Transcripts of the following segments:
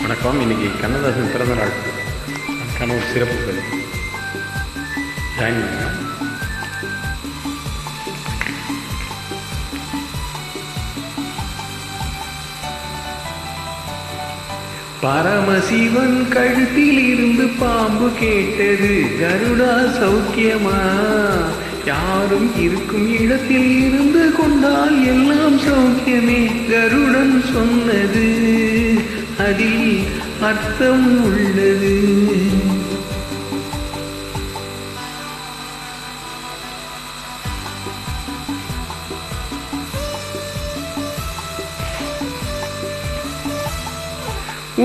வணக்கம். இன்றைக்கி கண்ணதாசன் பிறந்த நாள். அதுக்கான ஒரு சிறப்பு பதிவு ஜாயின் பண்ணுங்க. பரமசிவன் கழுத்தில் இருந்து பாம்பு கேட்டது, கருடா சௌக்கியமா? யாரும் இருக்கும் இடத்தில் இருந்து கொண்டால் எல்லாம் சௌக்கியமே. கருடன் சொன்னது, அதில் அர்த்தம் உள்ளது.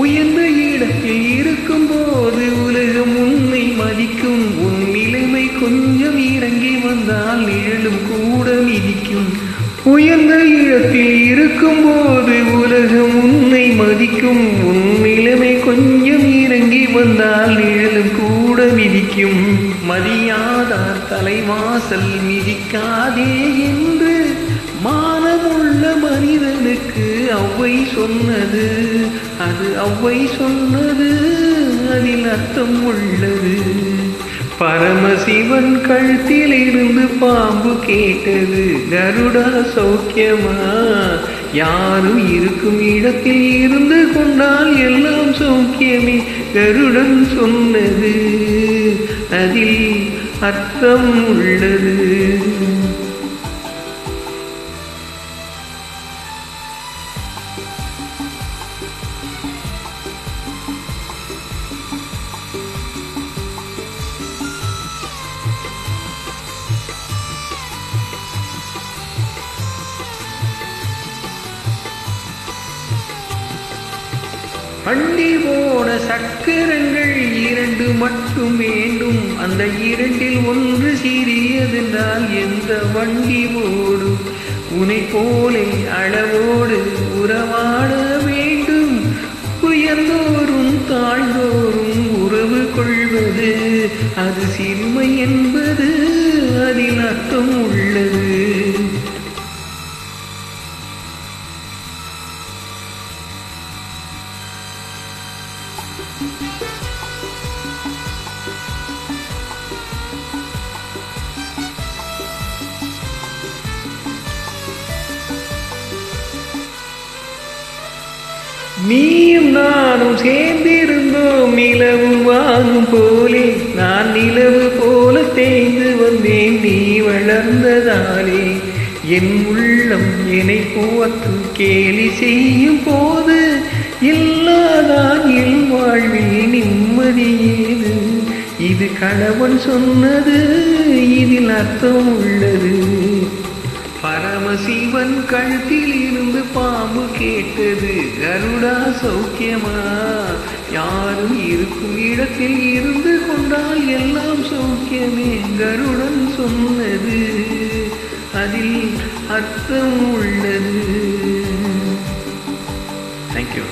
உயர்ந்த இடத்தில் இருக்கும் போது உலகம் உன்னை மதிக்கும். உன் நிலைமை கொஞ்சம் இறங்கி வந்தால் நிழலும் கூட மிதிக்கும். உயர்ந்த இடத்தில் இருக்கும் போது உலகம் உன்னை மதிக்கும். உன் நிலைமை கொஞ்சம் இறங்கி வந்தால் நிழலும் கூட மிதிக்கும். மதியாதார் தலைவாசல் மிதிக்காதே என்று மானமுள்ள மனிதனுக்கு ஔவை சொன்னது. அது ஔவை சொன்னது, அதில் அர்த்தம் உள்ளது. பரமசிவன் கழுத்தில் இருந்து பாம்பு கேட்டது, கருடா சௌக்கியமா? யாரும் இருக்கும் இடத்தில் இருந்து கொண்டால் எல்லாம் சௌக்கியமே. கருடன் சொன்னது, அதில் அர்த்தம் உள்ளது. வண்டி போன சக்கரங்கள் 2 மட்டும் வேண்டும். அந்த 2இல் ஒன்று சிறியதென்றால் எந்த வண்டி ஓடும்? உனை போலே அளவோடு உறவாட வேண்டும். உயர்ந்தோறும் தாழ்ந்தோறும் உறவு கொள்வது, அது சிறுமை என்பது, அதில் அர்த்தம் உள்ளது. நீயும் நானும் சேர்ந்திருந்தோம் நிலவு வாங்கும் போலே. நான் நிலவு போல தேய்ந்து வந்தேன் நீ வளர்ந்ததாலே. என் உள்ளம் என்னை போற்று கேலி செய்யும் போது இல்லாதான் என் வாழ்வில் நிம்மதியேது. இது கணவன் சொன்னது, இதில் அர்த்தம் உள்ளது. பரமசிவன் கழுத்தில் இருந்து பாம்பு கேட்டது, கருடா சௌக்கியமா? யாரும் இருக்கும் இடத்தில் இருந்து கொண்டால் எல்லாம் சௌக்கியமே. கருடன் சொன்னது, அதில் அர்த்தம் உள்ளது. தேங்க்யூ.